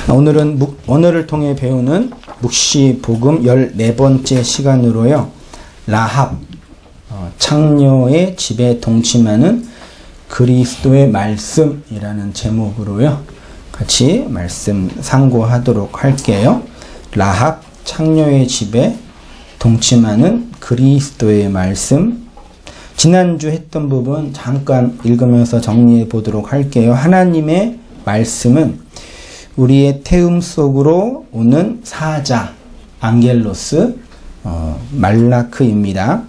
오늘은 언어를 통해 배우는 묵시복음 14번째 시간으로요. 라합, 창녀의 집에 동침하는 그리스도의 말씀이라는 제목으로요. 같이 말씀 상고하도록 할게요. 라합, 창녀의 집에 동침하는 그리스도의 말씀. 지난주 했던 부분 잠깐 읽으면서 정리해 보도록 할게요. 하나님의 말씀은 우리의 태움 속으로 오는 사자, 앙겔로스, 말라크입니다.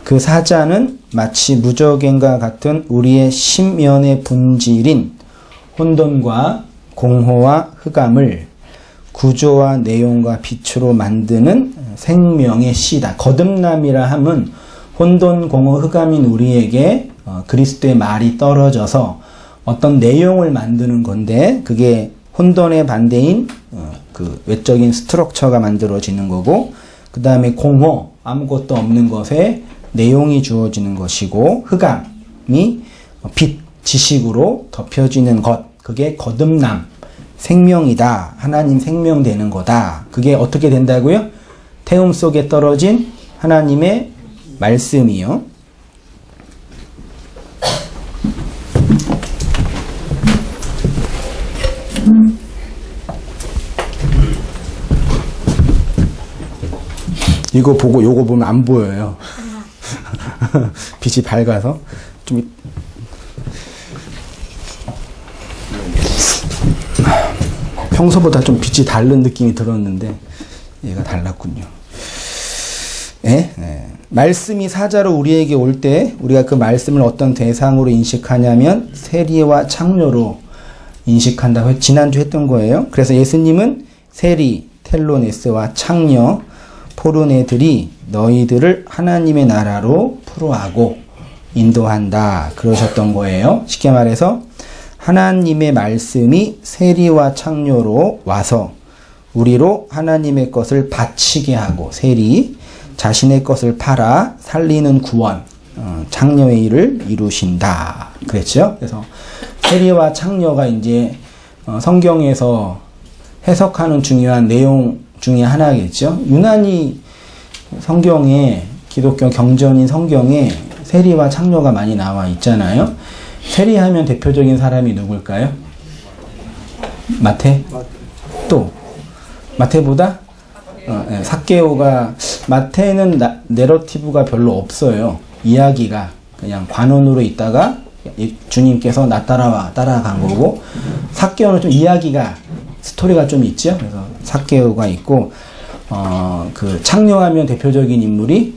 그 사자는 마치 무저갱과 같은 우리의 심연의 본질인 혼돈과 공허와 흑암을 구조와 내용과 빛으로 만드는 생명의 씨다. 거듭남이라 함은 혼돈, 공허, 흑암인 우리에게 그리스도의 말이 떨어져서 어떤 내용을 만드는 건데, 그게 혼돈의 반대인 그 외적인 스트럭처가 만들어지는 거고, 그 다음에 공허, 아무것도 없는 것에 내용이 주어지는 것이고, 흑암이 빛, 지식으로 덮여지는 것, 그게 거듭남, 생명이다. 하나님 생명 되는 거다. 그게 어떻게 된다고요? 태움 속에 떨어진 하나님의 말씀이요. 이거 보고 요거 보면 안 보여요. 빛이 밝아서 좀 평소보다 좀 빛이 다른 느낌이 들었는데 얘가 달랐군요. 네? 네. 말씀이 사자로 우리에게 올 때 우리가 그 말씀을 어떤 대상으로 인식하냐면 세리와 창녀로 인식한다고 지난주 했던 거예요. 그래서 예수님은 세리, 텔로네스와 창녀, 포르네들이 너희들을 하나님의 나라로 풀어하고 인도한다 그러셨던 거예요. 쉽게 말해서 하나님의 말씀이 세리와 창녀로 와서 우리로 하나님의 것을 바치게 하고, 세리 자신의 것을 팔아 살리는 구원, 창녀의 일을 이루신다 그랬죠. 그래서 세리와 창녀가 이제 성경에서 해석하는 중요한 내용 중에 하나겠죠. 유난히 성경에, 기독교 경전인 성경에 세리와 창녀가 많이 나와 있잖아요. 세리하면 대표적인 사람이 누굴까요? 마태? 또 마태보다? 삭개오가, 마태는 내러티브가 별로 없어요. 이야기가 그냥 관원으로 있다가 주님께서 나 따라와 따라간 거고, 삭개오는 좀 이야기가, 스토리가 좀 있죠. 그래서 삭개오가 있고, 그 창녀하면 대표적인 인물이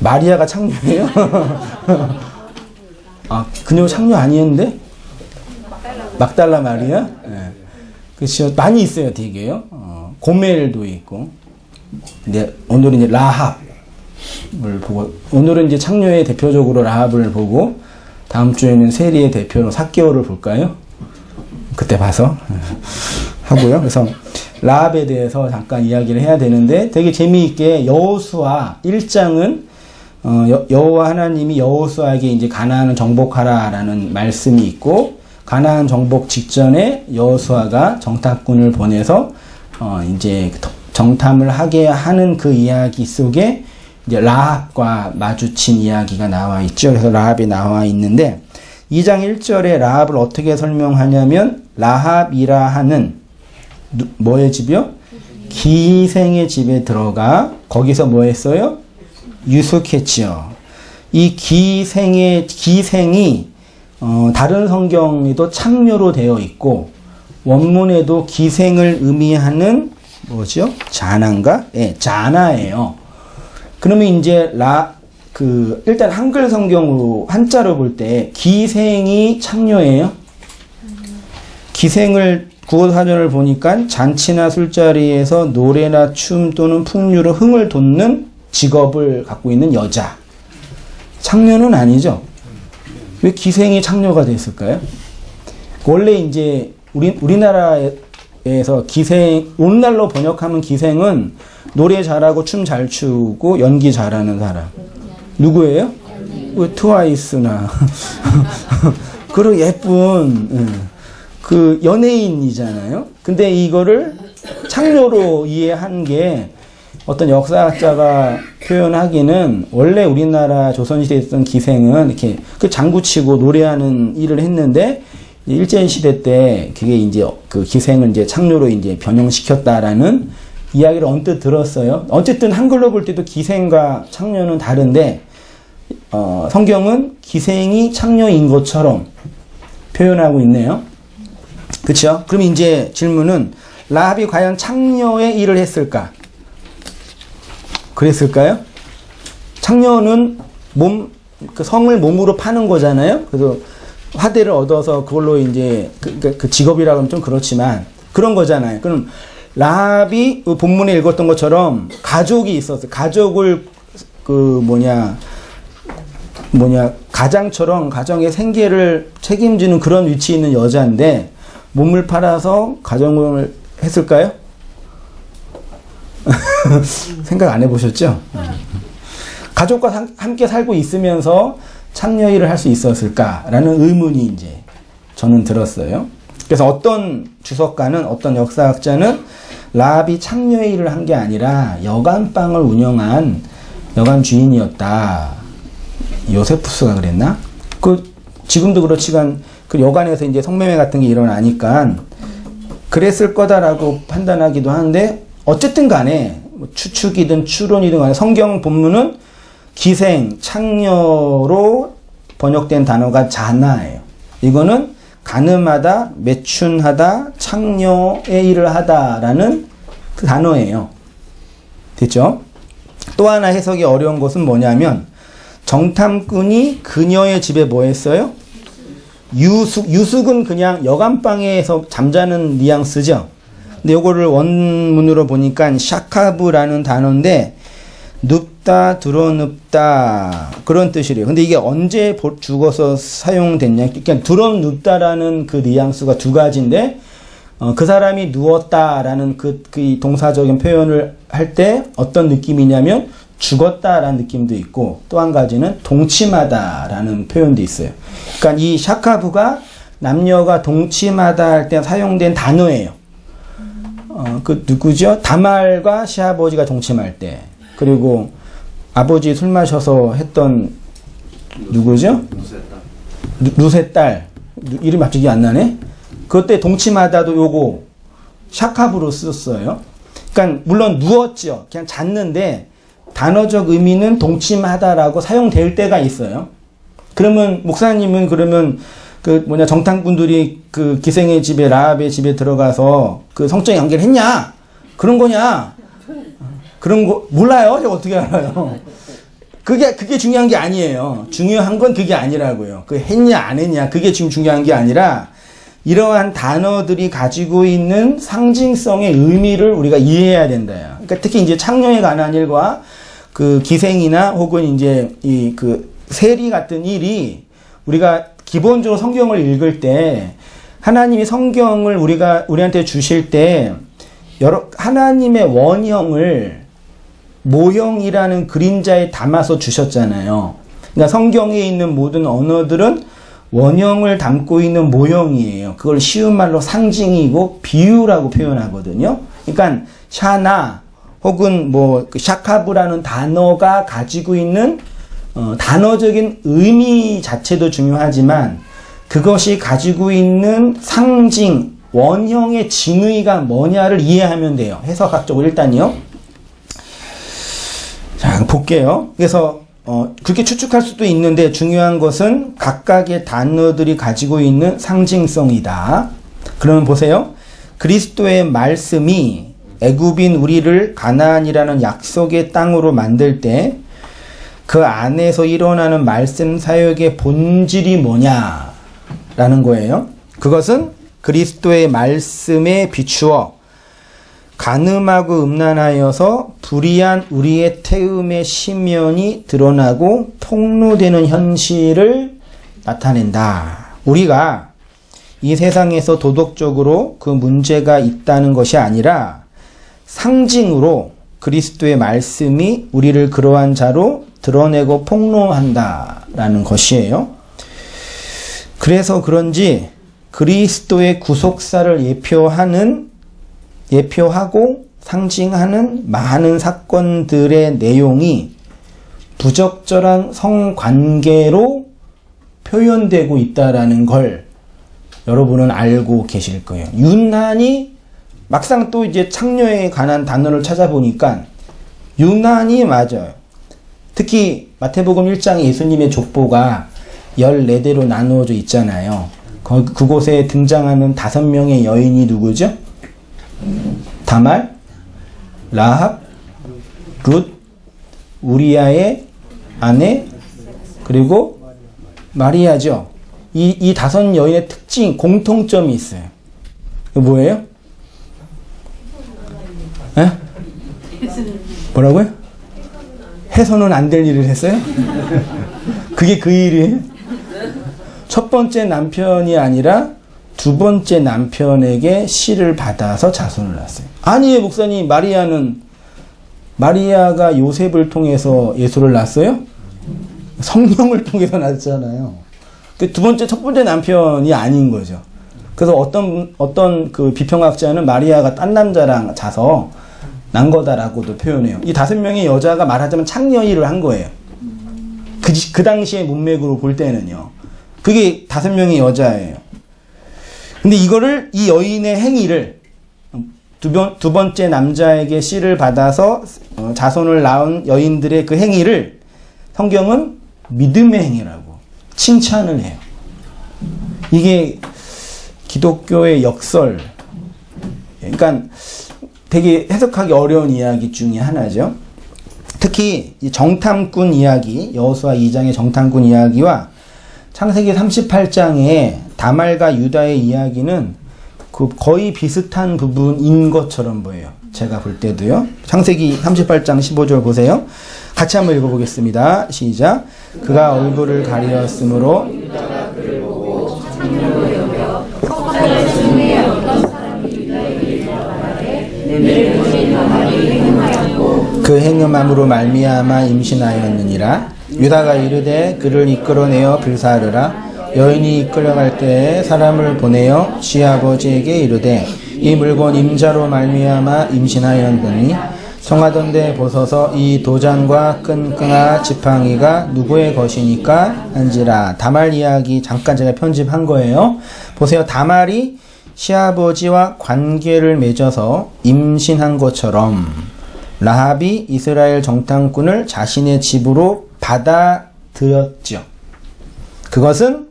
마리아가 창녀예요? 아, 그녀 창녀 아니었는데? 막달라 마리아? 네. 그렇죠. 많이 있어요, 되게요. 고멜도 있고. 근데 오늘은 이제 라합을 보고, 오늘은 이제 창녀의 대표적으로 라합을 보고, 다음 주에는 세리의 대표로 삭개오를 볼까요? 그때 봐서 하고요. 그래서 라합에 대해서 잠깐 이야기를 해야 되는데, 되게 재미있게 여호수아 1장은 여호와 하나님이 여호수아에게 이제 가나안을 정복하라라는 말씀이 있고, 가나안 정복 직전에 여호수아가 정탐꾼을 보내서 이제 정탐을 하게 하는 그 이야기 속에 이제 라합과 마주친 이야기가 나와 있죠. 그래서 라합이 나와 있는데, 2장 1절에 라합을 어떻게 설명하냐면, 라합이라 하는 뭐의 집이요? 기생의 집에 들어가 거기서 뭐 했어요? 유숙했지요. 이 기생이 다른 성경에도 창녀로 되어 있고, 원문에도 기생을 의미하는 뭐죠? 자나인가? 예, 자나예요. 그러면 이제 일단 한글 성경으로 한자로 볼 때 기생이 창녀예요. 기생을 구어사전을 보니까 잔치나 술자리에서 노래나 춤 또는 풍류로 흥을 돋는 직업을 갖고 있는 여자. 창녀는 아니죠. 왜 기생이 창녀가 됐을까요? 원래 이제 우리나라에서 기생, 오늘날로 번역하면 기생은 노래 잘하고 춤 잘 추고 연기 잘하는 사람. 누구예요? 트와이스나 그런 예쁜 그 연예인이잖아요. 근데 이거를 창녀로 이해한 게 어떤 역사학자가 표현하기는 원래 우리나라 조선시대에 있었던 기생은 이렇게 그 장구치고 노래하는 일을 했는데 일제시대 때 그게 이제 그 기생을 이제 창녀로 이제 변형시켰다라는 이야기를 언뜻 들었어요. 어쨌든 한글로 볼 때도 기생과 창녀는 다른데 성경은 기생이 창녀인 것처럼 표현하고 있네요. 그렇죠? 그럼 이제 질문은 라합이 과연 창녀의 일을 했을까? 그랬을까요? 창녀는 그 성을 몸으로 파는 거잖아요. 그래서 화대를 얻어서 그걸로 이제 그 직업이라고 하면 좀 그렇지만 그런 거잖아요. 그럼 라합이 본문에 읽었던 것처럼 가족이 있었어요. 가족을 가장처럼 가정의 생계를 책임지는 그런 위치에 있는 여자인데 몸을 팔아서 가정을 했을까요? 생각 안 해보셨죠? 가족과 함께 살고 있으면서 창녀 일을 할 수 있었을까라는 의문이 이제 저는 들었어요. 그래서 어떤 주석가는, 어떤 역사학자는 라합이 창녀의 일을 한 게 아니라 여관방을 운영한 여관 주인이었다. 요세푸스가 그랬나? 지금도 그렇지만 그 여관에서 이제 성매매 같은 게 일어나니까 그랬을 거다라고 판단하기도 하는데 어쨌든 간에 추측이든 추론이든 간에 성경 본문은 기생, 창녀로 번역된 단어가 자나예요. 이거는 가늠하다, 매춘하다, 창녀의 일을 하다라는 그 단어예요. 됐죠? 또 하나 해석이 어려운 것은 뭐냐면 정탐꾼이 그녀의 집에 뭐 했어요? 유숙은 그냥 여관방에서 잠자는 뉘앙스죠. 근데 요거를 원문으로 보니까 샤카브라는 단어인데 눕다, 드러눕다 그런 뜻이래요. 근데 이게 언제 죽어서 사용됐냐? 그러니까 드러눕다라는 그 뉘앙스가 두 가지인데 그 사람이 누웠다라는 그 동사적인 표현을 할 때 어떤 느낌이냐면 죽었다라는 느낌도 있고 또 한 가지는 동침하다라는 표현도 있어요. 그러니까 이 샤카브가 남녀가 동침하다 할 때 사용된 단어예요. 그 누구죠? 다말과 시아버지가 동침할 때, 그리고 아버지 술 마셔서 했던 누구죠? 루세 딸. 이름이 갑자기 안 나네? 그때 동침하다도 요거 샤카브로 썼어요. 그러니까 물론 누웠죠. 그냥 잤는데 단어적 의미는 동침하다라고 사용될 때가 있어요. 그러면 목사님은 그러면 정탐꾼들이 그 기생의 집에 라합의 집에 들어가서 그 성적인 관계를 했냐? 그런 거냐? 그런 거 몰라요. 제가 어떻게 알아요? 그게 중요한 게 아니에요. 중요한 건 그게 아니라고요. 그 했냐 안 했냐 그게 지금 중요한 게 아니라 이러한 단어들이 가지고 있는 상징성의 의미를 우리가 이해해야 된다. 그러니까 특히 이제 창녀에 관한 일과 그 기생이나 혹은 이제 그 세리 같은 일이 우리가 기본적으로 성경을 읽을 때 하나님이 성경을 우리한테 주실 때 하나님의 원형을 모형이라는 그림자에 담아서 주셨잖아요. 그러니까 성경에 있는 모든 언어들은 원형을 담고 있는 모형이에요. 그걸 쉬운 말로 상징이고 비유라고 표현하거든요. 그러니까 샤나 혹은 샤카브라는 단어가 가지고 있는 단어적인 의미 자체도 중요하지만 그것이 가지고 있는 상징, 원형의 징의가 뭐냐를 이해하면 돼요. 해석학적으로 일단요. 자, 볼게요. 그래서 그렇게 추측할 수도 있는데 중요한 것은 각각의 단어들이 가지고 있는 상징성이다. 그러면 보세요. 그리스도의 말씀이 애굽인 우리를 가나안이라는 약속의 땅으로 만들 때 그 안에서 일어나는 말씀 사역의 본질이 뭐냐라는 거예요. 그것은 그리스도의 말씀에 비추어 간음하고 음란하여서 불의한 우리의 태음의 심연이 드러나고 폭로되는 현실을 나타낸다. 우리가 이 세상에서 도덕적으로 그 문제가 있다는 것이 아니라 상징으로 그리스도의 말씀이 우리를 그러한 자로 드러내고 폭로한다라는 것이에요. 그래서 그런지 그리스도의 구속사를 예표하고 상징하는 많은 사건들의 내용이 부적절한 성관계로 표현되고 있다라는 걸 여러분은 알고 계실 거예요. 유난히 막상 또 이제 창녀에 관한 단어를 찾아보니까 유난히 맞아요. 특히 마태복음 1장에 예수님의 족보가 14대로 나누어져 있잖아요. 그곳에 등장하는 5명의 여인이 누구죠? 다말, 라합, 룻, 우리아의 아내, 그리고 마리아죠. 이 5 여인의 특징, 공통점이 있어요. 뭐예요? 에? 뭐라고요? 해서는 안 될 일을 했어요? 그게 그 일이에요? 첫 번째 남편이 아니라 두 번째 남편에게 씨를 받아서 자손을 낳았어요. 아니에요, 목사님. 마리아가 요셉을 통해서 예수를 낳았어요? 성령을 통해서 낳았잖아요. 첫 번째 남편이 아닌 거죠. 그래서 어떤 그 비평학자는 마리아가 딴 남자랑 자서 난 거다라고도 표현해요. 이 5명의 여자가 말하자면 창녀일을 한 거예요. 그 당시의 문맥으로 볼 때는요. 그게 5명의 여자예요. 근데 이 여인의 행위를, 두 번째 남자에게 씨를 받아서 자손을 낳은 여인들의 그 행위를 성경은 믿음의 행위라고 칭찬을 해요. 이게 기독교의 역설, 그러니까 되게 해석하기 어려운 이야기 중에 하나죠. 특히 이 정탐꾼 이야기, 여호수아 2장의 정탐꾼 이야기와 창세기 38장의 다말과 유다의 이야기는 거의 비슷한 부분인 것처럼 보여요. 제가 볼 때도요. 창세기 38장 15절 보세요. 같이 한번 읽어보겠습니다. 시작. 그가 얼굴을 가리었으므로 그 행음함으로 말미암아 임신하였느니라. 유다가 이르되 그를 이끌어내어 불사르라. 여인이 이끌려갈 때에 사람을 보내어 시아버지에게 이르되 이 물건 임자로 말미암아 임신하였느니 성하던대 보소서 이 도장과 끈끈아 지팡이가 누구의 것이니까 한지라. 다말 이야기 잠깐 제가 편집한 거예요. 보세요. 다말이 시아버지와 관계를 맺어서 임신한 것처럼 라합이 이스라엘 정탐꾼을 자신의 집으로 받아들였죠. 그것은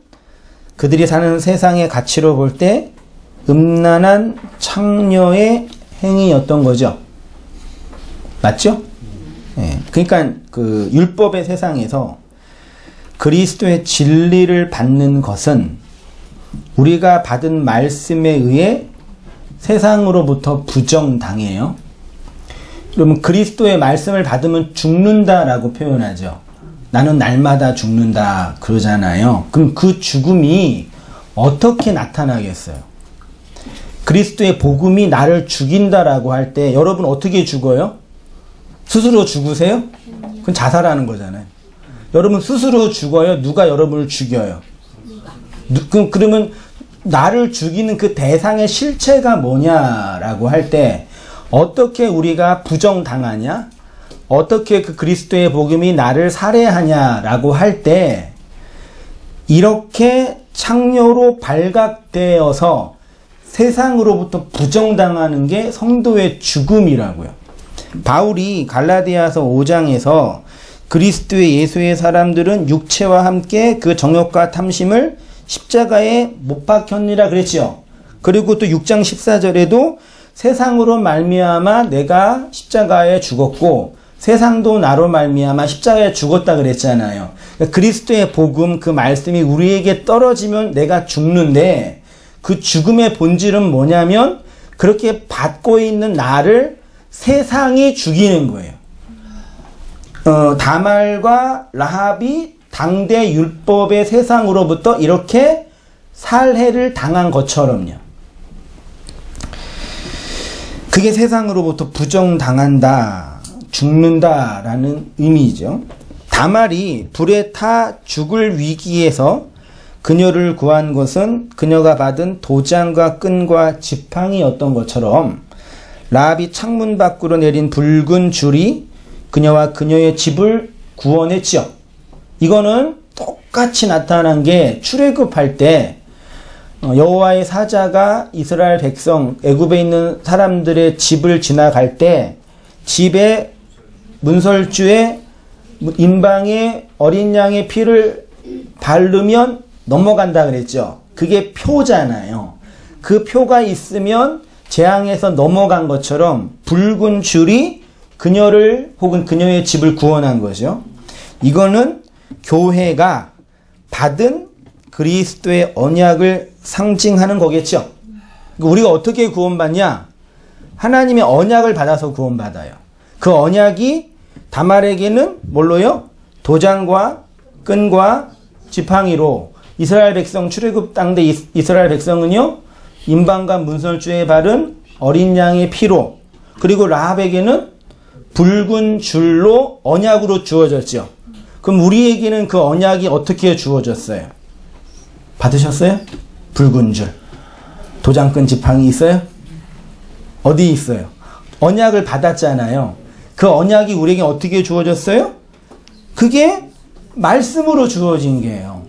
그들이 사는 세상의 가치로 볼 때 음란한 창녀의 행위였던 거죠. 맞죠? 네. 그러니까 그 율법의 세상에서 그리스도의 진리를 받는 것은 우리가 받은 말씀에 의해 세상으로부터 부정당해요. 그러면 그리스도의 말씀을 받으면 죽는다라고 표현하죠. 나는 날마다 죽는다 그러잖아요. 그럼 그 죽음이 어떻게 나타나겠어요? 그리스도의 복음이 나를 죽인다라고 할 때 여러분 어떻게 죽어요? 스스로 죽으세요? 그건 자살하는 거잖아요. 여러분 스스로 죽어요? 누가 여러분을 죽여요? 그러면 나를 죽이는 그 대상의 실체가 뭐냐라고 할 때 어떻게 우리가 부정당하냐? 어떻게 그 그리스도의 복음이 나를 살해하냐라고 할 때 이렇게 창녀로 발각되어서 세상으로부터 부정당하는 게 성도의 죽음이라고요. 바울이 갈라디아서 5장에서 그리스도의 예수의 사람들은 육체와 함께 그 정욕과 탐심을 십자가에 못 박혔느라 그랬죠. 그리고 또 6장 14절에도 세상으로 말미암아 내가 십자가에 죽었고 세상도 나로 말미암아 십자가에 죽었다 그랬잖아요. 그러니까 그리스도의 복음 그 말씀이 우리에게 떨어지면 내가 죽는데 그 죽음의 본질은 뭐냐면 그렇게 받고 있는 나를 세상이 죽이는 거예요. 다말과 라합이 당대 율법의 세상으로부터 이렇게 살해를 당한 것처럼요. 그게 세상으로부터 부정당한다, 죽는다라는 의미죠. 다말이 불에 타 죽을 위기에서 그녀를 구한 것은 그녀가 받은 도장과 끈과 지팡이였던 것처럼 라합이 창문 밖으로 내린 붉은 줄이 그녀와 그녀의 집을 구원했지요. 이거는 똑같이 나타난 게 출애굽할 때 여호와의 사자가 이스라엘 백성 애굽에 있는 사람들의 집을 지나갈 때 집에 문설주에 임방에 어린 양의 피를 바르면 넘어간다 그랬죠. 그게 표잖아요. 그 표가 있으면 재앙에서 넘어간 것처럼 붉은 줄이 그녀를 혹은 그녀의 집을 구원한 거죠. 이거는 교회가 받은 그리스도의 언약을 상징하는 거겠죠. 우리가 어떻게 구원받냐? 하나님의 언약을 받아서 구원받아요. 그 언약이 다말에게는 뭘로요? 도장과 끈과 지팡이로 이스라엘 백성 출애굽 당대 이스라엘 백성은요 임방과 문설주에 바른 어린 양의 피로, 그리고 라합에게는 붉은 줄로 언약으로 주어졌죠. 그럼 우리에게는 그 언약이 어떻게 주어졌어요? 받으셨어요? 붉은 줄, 도장, 끈, 지팡이 있어요? 어디 있어요? 언약을 받았잖아요. 그 언약이 우리에게 어떻게 주어졌어요? 그게 말씀으로 주어진 게예요.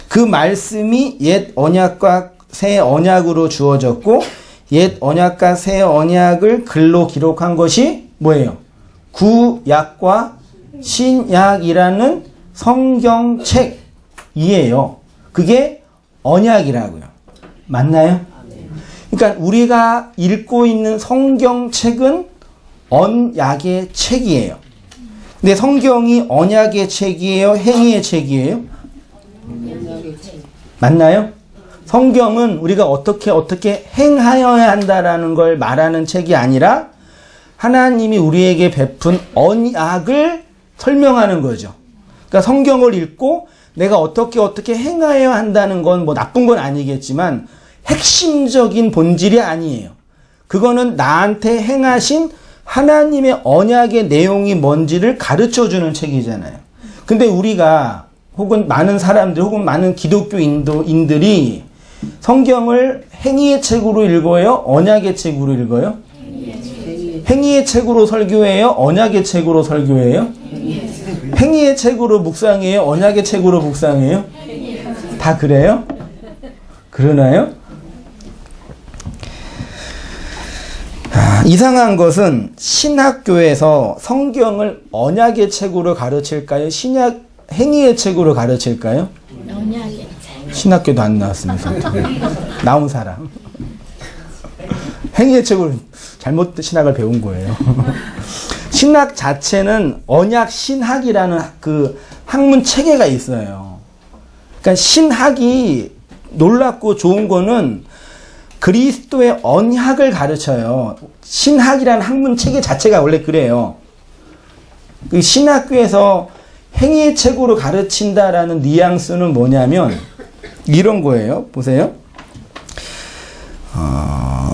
그 말씀이 옛 언약과 새 언약으로 주어졌고, 옛 언약과 새 언약을 글로 기록한 것이 뭐예요? 구약과 신약이라는 성경책이에요. 그게 언약이라고요. 맞나요? 그러니까 우리가 읽고 있는 성경책은 언약의 책이에요. 근데 성경이 언약의 책이에요? 행위의 책이에요? 맞나요? 성경은 우리가 어떻게 행하여야 한다라는 걸 말하는 책이 아니라 하나님이 우리에게 베푼 언약을 설명하는 거죠. 그러니까 성경을 읽고 내가 어떻게 행하여야 한다는 건 뭐 나쁜 건 아니겠지만 핵심적인 본질이 아니에요. 그거는 나한테 행하신 하나님의 언약의 내용이 뭔지를 가르쳐주는 책이잖아요. 근데 우리가 혹은 많은 사람들 혹은 많은 기독교인들이 성경을 행위의 책으로 읽어요? 언약의 책으로 읽어요? 행위의 책으로 설교해요? 언약의 책으로 설교해요? 행위의 책으로 묵상해요? 언약의 책으로 묵상해요? 다 그래요? 그러나요? 이상한 것은 신학교에서 성경을 언약의 책으로 가르칠까요? 행위의 책으로 가르칠까요? 언약의 책. 신학교도 안 나왔습니다. 나온 사람. 행위의 책으로 잘못 신학을 배운 거예요. 신학 자체는 언약 신학이라는 그 학문 체계가 있어요. 그러니까 신학이 놀랍고 좋은 거는 그리스도의 언약을 가르쳐요. 신학이라는 학문 체계 자체가 원래 그래요. 그 신학교에서 행위의 책으로 가르친다라는 뉘앙스는 뭐냐면 이런 거예요. 보세요.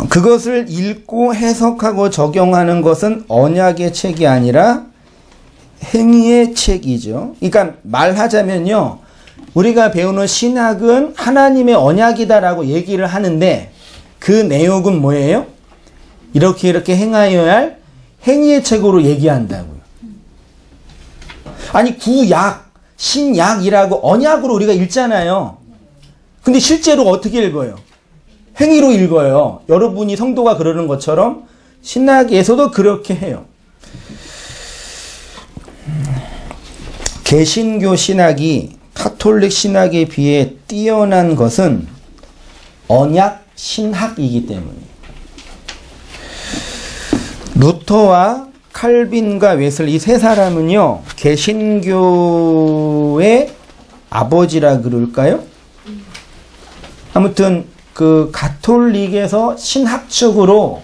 그것을 읽고 해석하고 적용하는 것은 언약의 책이 아니라 행위의 책이죠. 그러니까 말하자면요, 우리가 배우는 신학은 하나님의 언약이다라고 얘기를 하는데 그 내용은 뭐예요? 이렇게 행하여야 할 행위의 책으로 얘기한다고요. 아니 구약, 신약이라고 언약으로 우리가 읽잖아요. 근데 실제로 어떻게 읽어요? 행위로 읽어요. 여러분이 성도가 그러는 것처럼 신학에서도 그렇게 해요. 개신교 신학이 카톨릭 신학에 비해 뛰어난 것은 언약 신학이기 때문이에요. 루터와 칼빈과 웨슬리 이 세 사람은요, 개신교의 아버지라 그럴까요? 아무튼 그 가톨릭에서 신학적으로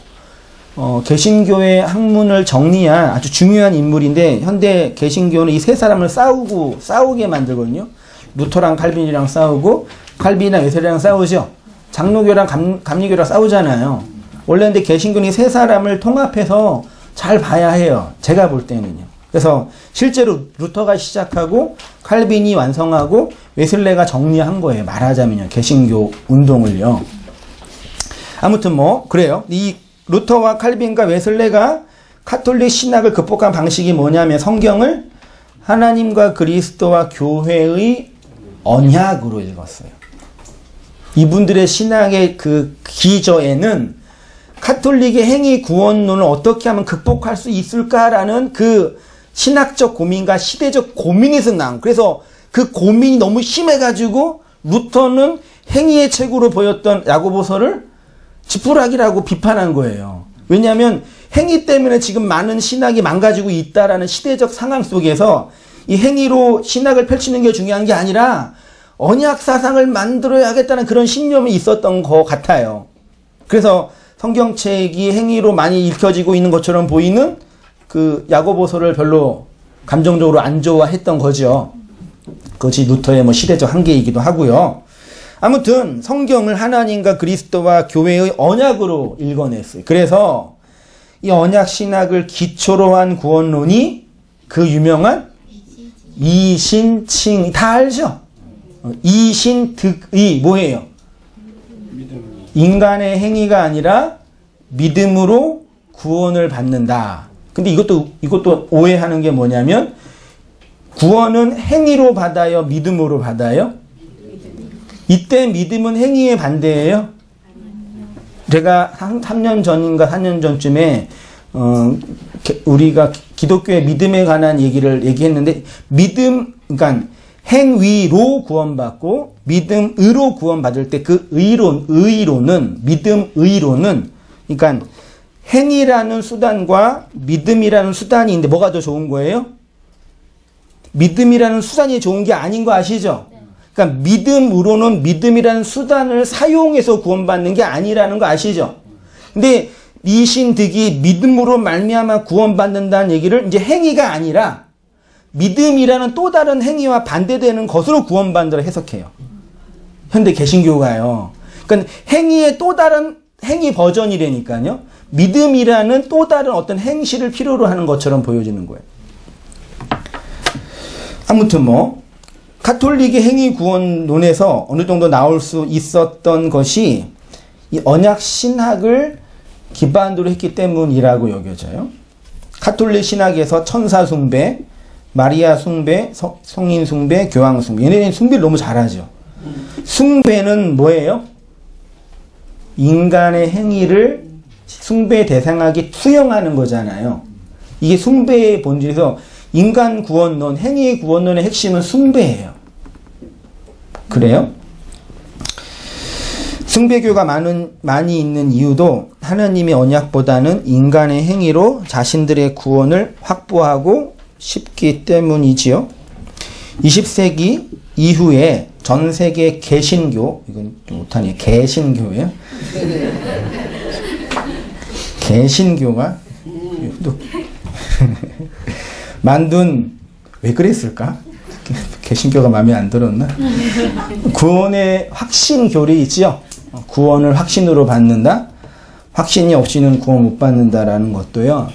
개신교의 학문을 정리한 아주 중요한 인물인데, 현대 개신교는 이 세 사람을 싸우게 만들거든요. 루터랑 칼빈이랑 싸우고, 칼빈이랑 웨슬리랑 싸우죠. 장로교랑 감리교랑 싸우잖아요. 원래 근데 개신교는 이 세 사람을 통합해서 잘 봐야 해요. 제가 볼 때는요. 그래서 실제로 루터가 시작하고 칼빈이 완성하고 웨슬레가 정리한 거예요. 말하자면요. 개신교 운동을요. 아무튼 뭐 그래요. 이 루터와 칼빈과 웨슬레가 카톨릭 신학을 극복한 방식이 뭐냐면 성경을 하나님과 그리스도와 교회의 언약으로 읽었어요. 이분들의 신학의 그 기저에는 카톨릭의 행위 구원론을 어떻게 하면 극복할 수 있을까라는 그 신학적 고민과 시대적 고민에서 나온. 그래서 그 고민이 너무 심해가지고 루터는 행위의 책으로 보였던 야고보서를 지푸라기라고 비판한 거예요. 왜냐하면 행위 때문에 지금 많은 신학이 망가지고 있다라는 시대적 상황 속에서 이 행위로 신학을 펼치는 게 중요한 게 아니라 언약 사상을 만들어야겠다는 그런 신념이 있었던 것 같아요. 그래서 성경책이 행위로 많이 읽혀지고 있는 것처럼 보이는 그 야고보서를 별로 감정적으로 안 좋아했던 거죠. 그것이 루터의 뭐 시대적 한계이기도 하고요. 아무튼 성경을 하나님과 그리스도와 교회의 언약으로 읽어냈어요. 그래서 이 언약 신학을 기초로 한 구원론이 그 유명한 이신칭 다 알죠? 이신득의 뭐예요? 인간의 행위가 아니라 믿음으로 구원을 받는다. 근데 이것도 오해하는 게 뭐냐면 구원은 행위로 받아요? 믿음으로 받아요? 이때 믿음은 행위의 반대예요? 제가 3년 전인가 4년 전쯤에 우리가 기독교의 믿음에 관한 얘기했는데 그러니까 행위로 구원받고 믿음으로 구원받을 때 그 믿음의로는 그러니까 행위라는 수단과 믿음이라는 수단이 있는데 뭐가 더 좋은 거예요? 믿음이라는 수단이 좋은 게 아닌 거 아시죠? 그러니까 믿음으로는 믿음이라는 수단을 사용해서 구원받는 게 아니라는 거 아시죠? 근데 이신득이 믿음으로 말미암아 구원받는다는 얘기를 이제 행위가 아니라 믿음이라는 또 다른 행위와 반대되는 것으로 구원받는다고 해석해요. 현대 개신교가요. 그러니까 행위의 또 다른 행위 버전이라니까요. 믿음이라는 또 다른 어떤 행실을 필요로 하는 것처럼 보여지는 거예요. 아무튼 뭐 가톨릭의 행위 구원론에서 어느 정도 나올 수 있었던 것이 이 언약 신학을 기반으로 했기 때문이라고 여겨져요. 가톨릭 신학에서 천사 숭배, 마리아 숭배, 성인 숭배, 교황 숭배. 얘네는 숭배를 너무 잘하죠. 숭배는 뭐예요? 인간의 행위를 숭배 대상하게 투영하는 거잖아요. 이게 숭배의 본질에서 인간 구원론, 행위 구원론의 핵심은 숭배예요. 그래요? 숭배교가 많이 있는 이유도 하나님의 언약보다는 인간의 행위로 자신들의 구원을 확보하고 싶기 때문이지요. 20세기 이후에 전 세계 개신교, 이건 좀 못하네, 개신교예요. 개신교가 만든, 왜 그랬을까? 개신교가 마음에 안 들었나? 구원의 확신 교리 있지요? 구원을 확신으로 받는다? 확신이 없이는 구원 못 받는다라는 것도요,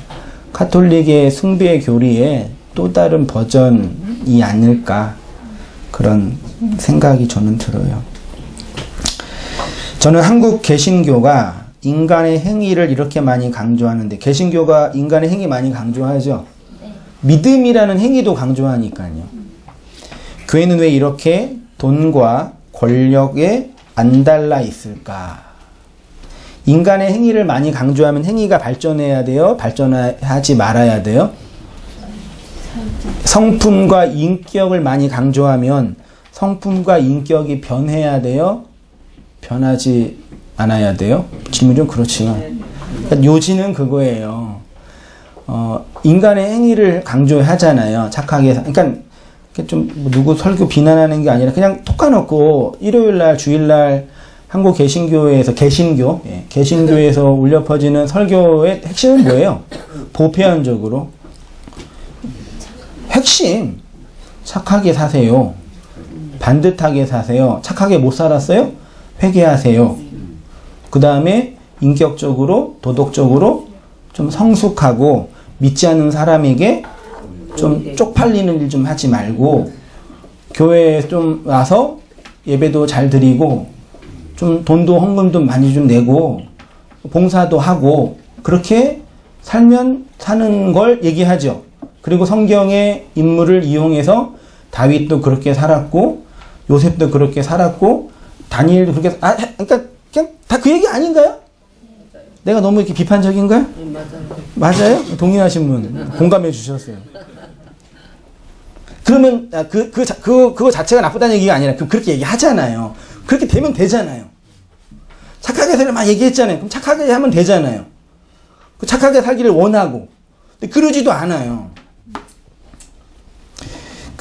가톨릭의 숭배 교리의 또 다른 버전이 아닐까, 그런 생각이 저는 들어요. 저는 한국 개신교가 인간의 행위를 이렇게 많이 강조하는데, 개신교가 인간의 행위 많이 강조하죠? 믿음이라는 행위도 강조하니까요. 교회는 왜 이렇게 돈과 권력에 안 달라 있을까? 인간의 행위를 많이 강조하면 행위가 발전해야 돼요? 발전하지 말아야 돼요? 성품과 인격을 많이 강조하면 성품과 인격이 변해야 돼요? 변하지 않아야 돼요? 질문이 좀 그렇지만 그러니까 요지는 그거예요. 인간의 행위를 강조하잖아요. 착하게. 그러니까 좀 누구 설교 비난하는 게 아니라 그냥 톡 까놓고 일요일날 주일날 한국 개신교에서 개신교에서 울려 퍼지는 설교의 핵심은 뭐예요? 보편적으로 핵심 착하게 사세요. 반듯하게 사세요. 착하게 못 살았어요? 회개하세요. 그 다음에 인격적으로 도덕적으로 좀 성숙하고 믿지 않는 사람에게 좀 쪽팔리는 일 좀 하지 말고 교회에 좀 와서 예배도 잘 드리고 좀 돈도 헌금도 많이 좀 내고 봉사도 하고 그렇게 살면 사는 걸 얘기하죠. 그리고 성경의 인물을 이용해서 다윗도 그렇게 살았고 요셉도 그렇게 살았고 다니엘도 그렇게 그러니까 그냥 다 그 얘기 아닌가요? 내가 너무 이렇게 비판적인가요? 맞아요. 동의하신 분 공감해 주셨어요. 그러면 그거 자체가 나쁘다는 얘기가 아니라 그렇게 얘기하잖아요. 그렇게 되면 되잖아요. 착하게 살려 막 얘기했잖아요. 그럼 착하게 하면 되잖아요. 착하게 살기를 원하고. 근데 그러지도 않아요.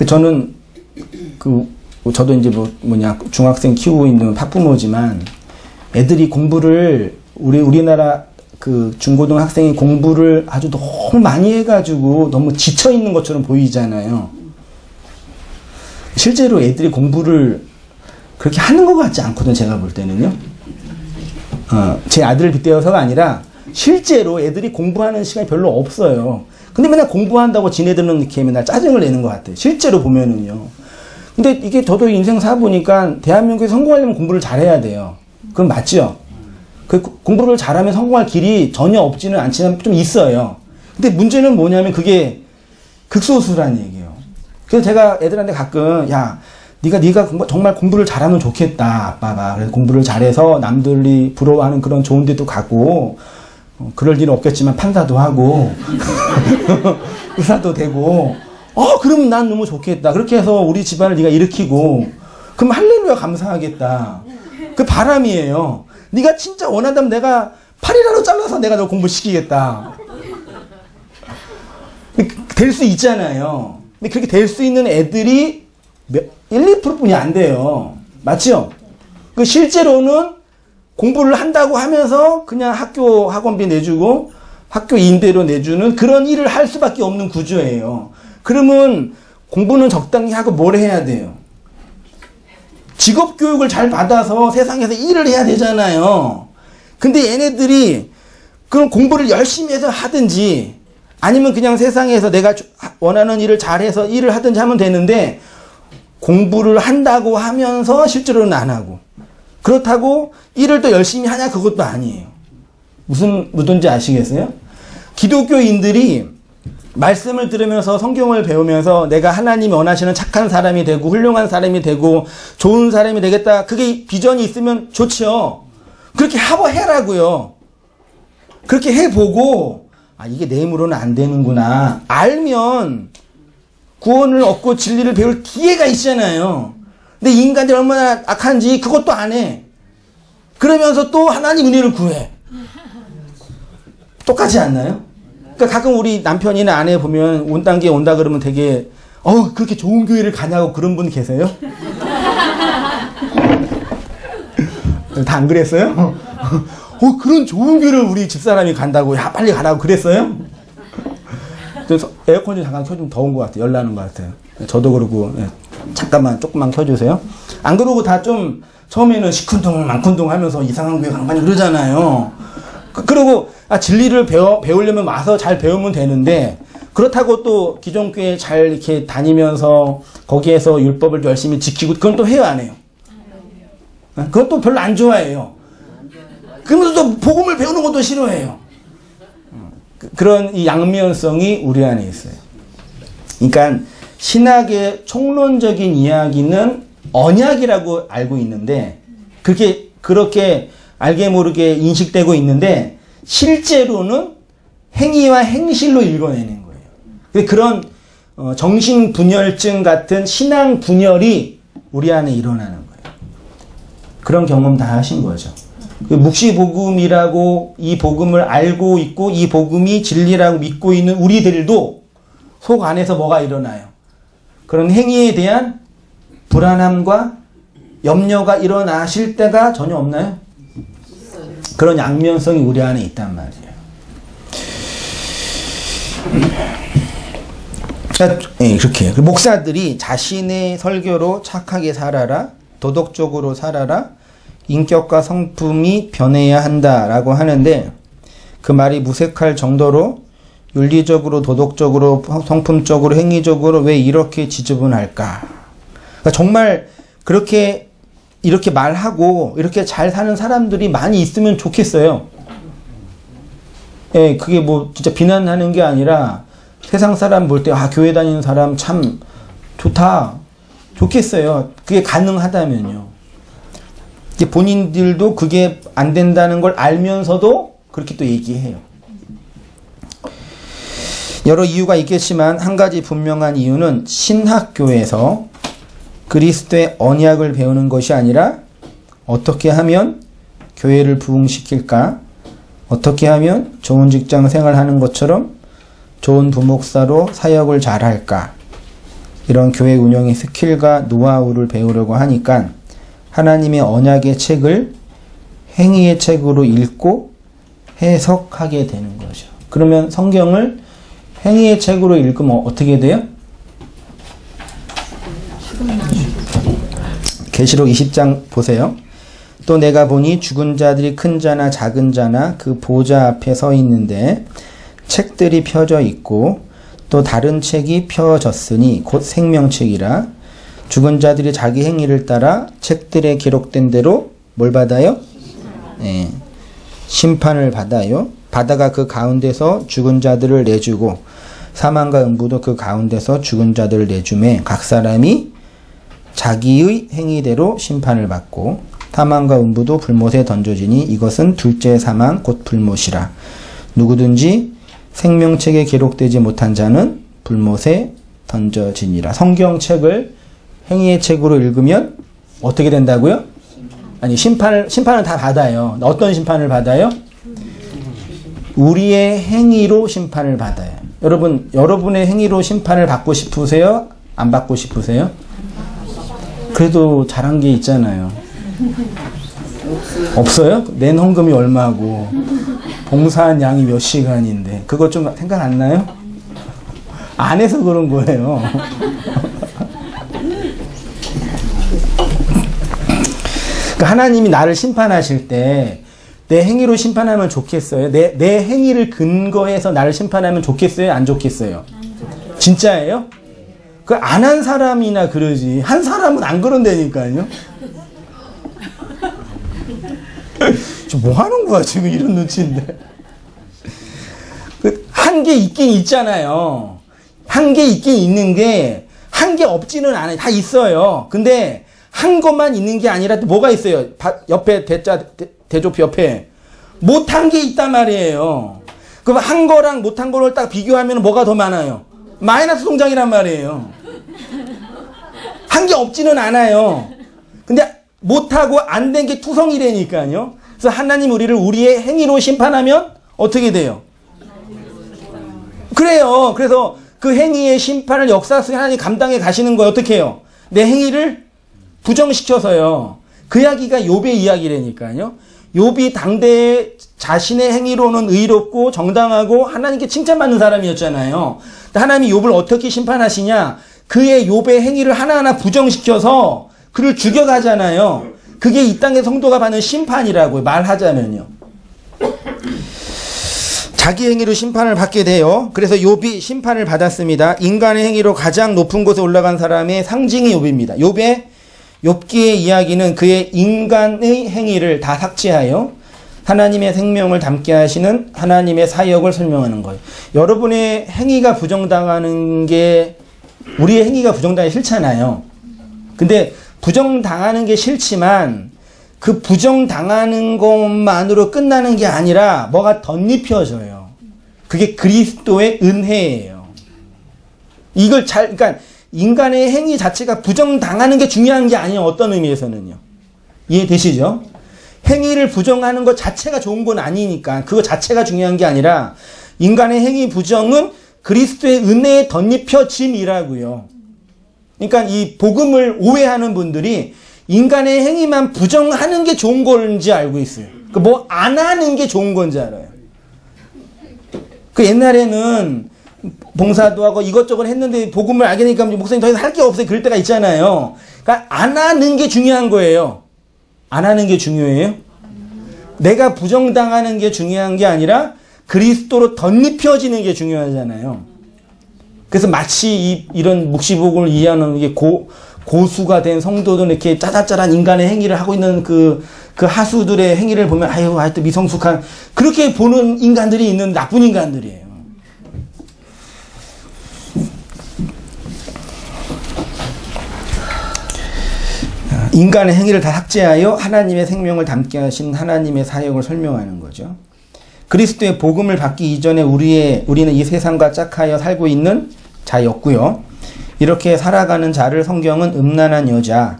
저는 저도 이제 중학생 키우고 있는 학부모지만 애들이 공부를 우리나라 중고등학생이 공부를 아주 너무 많이 해가지고 너무 지쳐 있는 것처럼 보이잖아요. 실제로 애들이 공부를 그렇게 하는 것 같지 않거든, 제가 볼 때는요. 제 아들을 빗대어서가 아니라 실제로 애들이 공부하는 시간이 별로 없어요. 근데 맨날 공부한다고 지네들은 이렇게 맨날 짜증을 내는 것 같아요. 실제로 보면은요. 근데 이게 저도 인생 살아보니까 대한민국에 성공하려면 공부를 잘해야 돼요. 그건 맞죠? 공부를 잘하면 성공할 길이 전혀 없지는 않지만 좀 있어요. 근데 문제는 뭐냐면 그게 극소수란 얘기예요. 그래서 제가 애들한테 가끔 네가 정말 공부를 잘하면 좋겠다, 아빠가. 그래서 공부를 잘해서 남들이 부러워하는 그런 좋은 데도 가고 그럴 일은 없겠지만 판사도 하고 의사도 되고 그러면 난 너무 좋겠다. 그렇게 해서 우리 집안을 네가 일으키고 그럼 할렐루야 감사하겠다. 그 바람이에요. 네가 진짜 원한다면 내가 팔이라도 잘라서 내가 너 공부시키겠다. 될 수 있잖아요. 근데 그렇게 될 수 있는 애들이 1, 2%뿐이 안 돼요. 맞죠? 실제로는 공부를 한다고 하면서 그냥 학교 학원비 내주고 학교 임대료 내주는 그런 일을 할 수밖에 없는 구조예요. 그러면 공부는 적당히 하고 뭘 해야 돼요? 직업 교육을 잘 받아서 세상에서 일을 해야 되잖아요. 근데 얘네들이 그럼 공부를 열심히 해서 하든지 아니면 그냥 세상에서 내가 원하는 일을 잘해서 일을 하든지 하면 되는데 공부를 한다고 하면서 실제로는 안 하고 그렇다고 일을 또 열심히 하냐 그것도 아니에요. 무슨 의도인지 아시겠어요? 기독교인들이 말씀을 들으면서 성경을 배우면서 내가 하나님이 원하시는 착한 사람이 되고 훌륭한 사람이 되고 좋은 사람이 되겠다. 그게 비전이 있으면 좋죠. 그렇게 해라고요. 그렇게 해보고 이게 내 힘으로는 안 되는구나. 알면 구원을 얻고 진리를 배울 기회가 있잖아요. 근데 인간들이 얼마나 악한지 그것도 안 해. 그러면서 또 하나님 은혜를 구해. 똑같지 않나요? 그러니까 가끔 우리 남편이나 아내 보면 온 단계에 온다 그러면 되게 그렇게 좋은 교회를 가냐고 그런 분 계세요? 다 안 그랬어요? 그런 좋은 교회를 우리 집사람이 간다고 빨리 가라고 그랬어요? 그래서 에어컨 좀 잠깐 켜주면 더운 것 같아요. 열나는 것 같아요. 저도 그러고 잠깐만 조금만 켜주세요. 안 그러고 다 좀 처음에는 시큰둥 망큰둥 하면서 이상한 교회 강반이 그러잖아요. 그러고 진리를 배우려면 와서 잘 배우면 되는데 그렇다고 또 기존 교회 잘 이렇게 다니면서 거기에서 율법을 열심히 지키고 그건 또 해요, 안 해요? 그건 또 별로 안 좋아해요. 그러면서 또 복음을 배우는 것도 싫어해요. 그런 이 양면성이 우리 안에 있어요. 그러니까 신학의 총론적인 이야기는 언약이라고 알고 있는데 그렇게 알게 모르게 인식되고 있는데 실제로는 행위와 행실로 읽어내는 거예요. 그런 정신분열증 같은 신앙 분열이 우리 안에 일어나는 거예요. 그런 경험 다 하신 거죠. 묵시복음이라고 이 복음을 알고 있고 이 복음이 진리라고 믿고 있는 우리들도 속 안에서 뭐가 일어나요? 그런 행위에 대한 불안함과 염려가 일어나실 때가 전혀 없나요? 그런 양면성이 우리 안에 있단 말이에요. 그렇게 목사들이 자신의 설교로 착하게 살아라, 도덕적으로 살아라, 인격과 성품이 변해야 한다라고 하는데 그 말이 무색할 정도로 윤리적으로, 도덕적으로, 성품적으로, 행위적으로 왜 이렇게 지저분할까? 그러니까 정말 그렇게 이렇게 말하고 이렇게 잘 사는 사람들이 많이 있으면 좋겠어요. 예, 그게 뭐 진짜 비난하는 게 아니라 세상 사람 볼 때 교회 다니는 사람 참 좋다. 좋겠어요. 그게 가능하다면요. 본인들도 그게 안 된다는 걸 알면서도 그렇게 또 얘기해요. 여러 이유가 있겠지만 한 가지 분명한 이유는 신학교에서 그리스도의 언약을 배우는 것이 아니라 어떻게 하면 교회를 부흥시킬까? 어떻게 하면 좋은 직장 생활하는 것처럼 좋은 부목사로 사역을 잘할까? 이런 교회 운영의 스킬과 노하우를 배우려고 하니까 하나님의 언약의 책을 행위의 책으로 읽고 해석하게 되는 거죠. 그러면 성경을 행위의 책으로 읽으면 어떻게 돼요? 계시록 20장 보세요. 또 내가 보니 죽은 자들이 큰 자나 작은 자나 그 보좌 앞에 서 있는데 책들이 펴져 있고 또 다른 책이 펴졌으니 곧 생명책이라 죽은 자들이 자기 행위를 따라 책들에 기록된 대로 뭘 받아요? 네, 심판을 받아요. 바다가 그 가운데서 죽은 자들을 내주고 사망과 음부도 그 가운데서 죽은 자들을 내주매 각 사람이 자기의 행위대로 심판을 받고 사망과 음부도 불못에 던져지니 이것은 둘째 사망 곧 불못이라. 누구든지 생명책에 기록되지 못한 자는 불못에 던져지니라. 성경책을 행위의 책으로 읽으면 어떻게 된다고요? 아니 심판을 다 받아요. 어떤 심판을 받아요? 우리의 행위로 심판을 받아요. 여러분의 행위로 심판을 받고 싶으세요? 안 받고 싶으세요? 그래도 잘한 게 있잖아요. 없어요? 낸 헌금이 얼마고 봉사한 양이 몇 시간인데 그거 좀 생각 안 나요? 안 해서 그런 거예요. 그러니까 하나님이 나를 심판하실 때 내 행위로 심판하면 좋겠어요? 내 행위를 근거해서 나를 심판하면 좋겠어요? 안 좋겠어요? 진짜예요? 그 안 한 사람이나 그러지 한 사람은 안 그런다니까요. 지금 뭐 하는 거야 지금 이런 눈치인데. 한 게 있긴 있잖아요. 한 게 있긴 있는 게 한 게 없지는 않아요. 다 있어요. 근데 한 것만 있는 게 아니라 또 뭐가 있어요? 옆에 대조표 옆에 못한 게 있단 말이에요. 그럼 한 거랑 못한 거를 딱 비교하면 뭐가 더 많아요? 마이너스 통장이란 말이에요. 한 게 없지는 않아요. 근데 못하고 안 된 게 투성이라니까요. 그래서 하나님 우리의 행위로 심판하면 어떻게 돼요? 그래요. 그래서 그 행위의 심판을 역사 속에 하나님 감당해 가시는 거예요. 어떻게 해요? 내 행위를 부정시켜서요. 그 이야기가 욥의 이야기라니까요. 욥이 당대에 자신의 행위로는 의롭고 정당하고 하나님께 칭찬받는 사람이었잖아요. 하나님이 욥을 어떻게 심판하시냐? 그의 욥의 행위를 하나하나 부정시켜서 그를 죽여가잖아요. 그게 이 땅의 성도가 받는 심판이라고 말하자면요. 자기 행위로 심판을 받게 돼요. 그래서 욥이 심판을 받았습니다. 인간의 행위로 가장 높은 곳에 올라간 사람의 상징이 욥입니다. 욥기의 이야기는 그의 인간의 행위를 다 삭제하여 하나님의 생명을 담게 하시는 하나님의 사역을 설명하는 거예요. 여러분의 행위가 부정당하는 게 우리의 행위가 부정당하기 싫잖아요. 근데 부정당하는 게 싫지만 그 부정당하는 것만으로 끝나는 게 아니라 뭐가 덧입혀져요. 그게 그리스도의 은혜예요. 이걸 그러니까 인간의 행위 자체가 부정당하는 게 중요한 게 아니에요. 어떤 의미에서는요. 이해되시죠? 행위를 부정하는 것 자체가 좋은 건 아니니까 그거 자체가 중요한 게 아니라 인간의 행위 부정은 그리스도의 은혜에 덧입혀짐이라고요. 그러니까 이 복음을 오해하는 분들이 인간의 행위만 부정하는 게 좋은 건지 알고 있어요. 그 뭐 안 하는 게 좋은 건지 알아요. 그 옛날에는 봉사도 하고 이것저것 했는데 복음을 알게 되니까 목사님 더 이상 할 게 없어요. 그럴 때가 있잖아요. 그러니까 안 하는 게 중요한 거예요. 안 하는 게 중요해요? 내가 부정당하는 게 중요한 게 아니라 그리스도로 덧입혀지는 게 중요하잖아요. 그래서 마치 이런 묵시복음을 이해하는 이게 고수가 된 성도들 이렇게 짜잘짜란 인간의 행위를 하고 있는 그 하수들의 행위를 보면 아유, 하여튼 미성숙한 그렇게 보는 인간들이 있는 나쁜 인간들이에요. 인간의 행위를 다 삭제하여 하나님의 생명을 담게 하신 하나님의 사역을 설명하는 거죠. 그리스도의 복음을 받기 이전에 우리는 이 세상과 짝하여 살고 있는 자였고요. 이렇게 살아가는 자를 성경은 음란한 여자,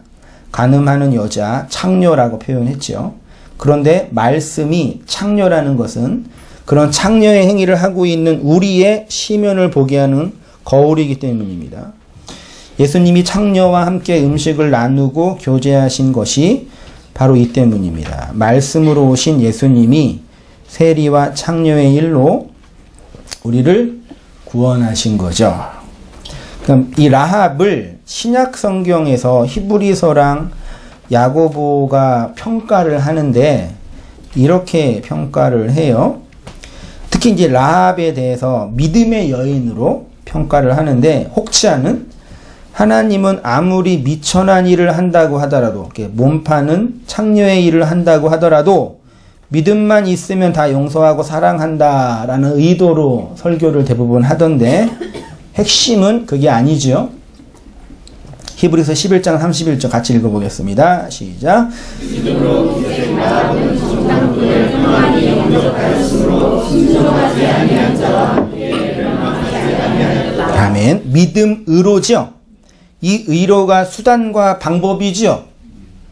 간음하는 여자, 창녀라고 표현했죠. 그런데 말씀이 창녀라는 것은 그런 창녀의 행위를 하고 있는 우리의 시면을 보게 하는 거울이기 때문입니다. 예수님이 창녀와 함께 음식을 나누고 교제하신 것이 바로 이 때문입니다. 말씀으로 오신 예수님이 세리와 창녀의 일로 우리를 구원하신 거죠. 그럼 이 라합을 신약 성경에서 히브리서랑 야고보가 평가를 하는데 이렇게 평가를 해요. 특히 이제 라합에 대해서 믿음의 여인으로 평가를 하는데 혹치 않은 하나님은 아무리 미천한 일을 한다고 하더라도 몸 파는 창녀의 일을 한다고 하더라도 믿음만 있으면 다 용서하고 사랑한다라는 의도로 설교를 대부분 하던데 핵심은 그게 아니죠. 히브리서 11장 31절 같이 읽어보겠습니다. 시작. 믿음으로 기생 라합은 정탐꾼을 평안히 영접하였으므로 순종하지 아니한 자와 멸망하지 아니하였다. 아멘. 믿음으로죠. 이 의로가 수단과 방법이죠.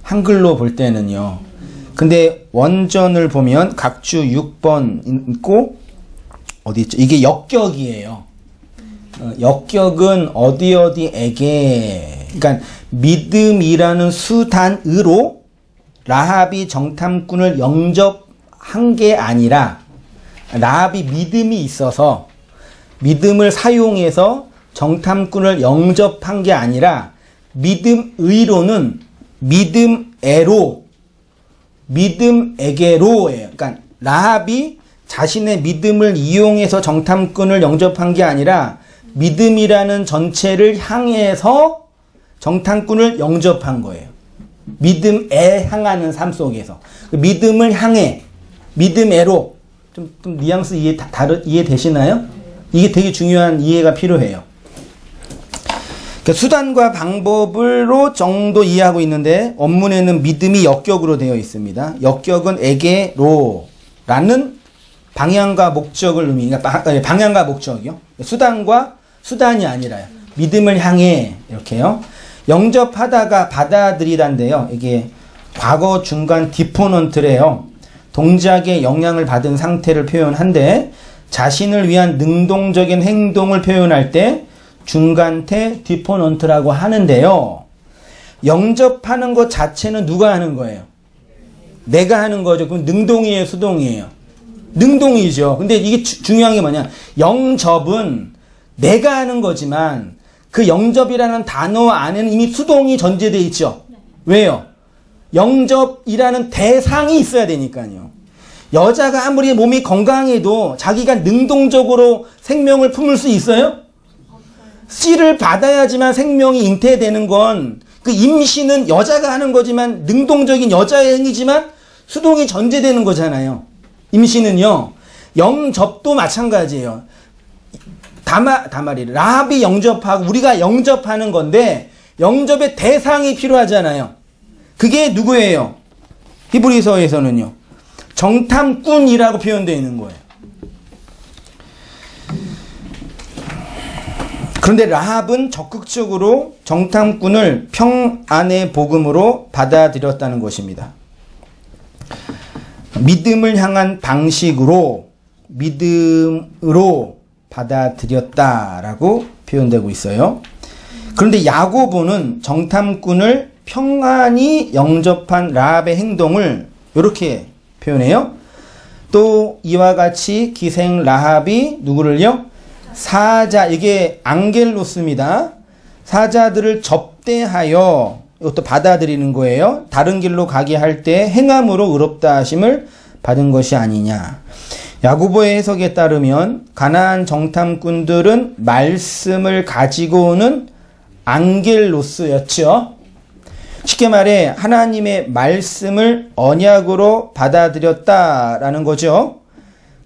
한글로 볼 때는요. 근데 원전을 보면 각주 6번 있고 어디 있죠? 이게 역격이에요. 역격은 어디에게 그러니까 믿음이라는 수단으로 라합이 정탐꾼을 영접한 게 아니라 라합이 믿음이 있어서 믿음을 사용해서 정탐꾼을 영접한 게 아니라 믿음의로는 믿음에게로예요. 그러니까 라합이 자신의 믿음을 이용해서 정탐꾼을 영접한 게 아니라 믿음이라는 전체를 향해서 정탐꾼을 영접한 거예요. 믿음에 향하는 삶 속에서 믿음을 향해 믿음에로 좀 뉘앙스 이해되시나요? 이게 되게 중요한 이해가 필요해요. 수단과 방법으로 정도 이해하고 있는데 원문에는 믿음이 역격으로 되어 있습니다. 역격은 에게로라는 방향과 목적을 의미합니다. 방향과 목적이요. 수단이 아니라요. 믿음을 향해 이렇게요. 영접하다가 받아들이다인데요. 이게 과거 중간 디포넌트래요. 동작에 영향을 받은 상태를 표현한데 자신을 위한 능동적인 행동을 표현할 때 중간태 디포넌트라고 하는데요. 영접하는 것 자체는 누가 하는 거예요? 내가 하는 거죠. 그럼 능동이에요, 수동이에요? 능동이죠. 근데 이게 중요한 게 뭐냐? 영접은 내가 하는 거지만 그 영접이라는 단어 안에는 이미 수동이 전제되어 있죠. 왜요? 영접이라는 대상이 있어야 되니까요. 여자가 아무리 몸이 건강해도 자기가 능동적으로 생명을 품을 수 있어요? 씨를 받아야지만 생명이 잉태되는 건 그 임신은 여자가 하는 거지만 능동적인 여자의 행위지만 수동이 전제되는 거잖아요. 임신은요. 영접도 마찬가지예요. 다말이 라합이 영접하고 우리가 영접하는 건데 영접의 대상이 필요하잖아요. 그게 누구예요? 히브리서에서는요. 정탐꾼이라고 표현되어 있는 거예요. 그런데 라합은 적극적으로 정탐꾼을 평안의 복음으로 받아들였다는 것입니다. 믿음을 향한 방식으로 믿음으로 받아들였다라고 표현되고 있어요. 그런데 야고보는 정탐꾼을 평안히 영접한 라합의 행동을 이렇게 표현해요. 또 이와 같이 기생 라합이 누구를요? 사자, 이게 앙겔로스입니다. 사자들을 접대하여 이것도 받아들이는 거예요. 다른 길로 가게 할 때 행함으로 의롭다 하심을 받은 것이 아니냐. 야고보의 해석에 따르면 가나안 정탐꾼들은 말씀을 가지고 오는 앙겔로스였죠. 쉽게 말해 하나님의 말씀을 언약으로 받아들였다라는 거죠.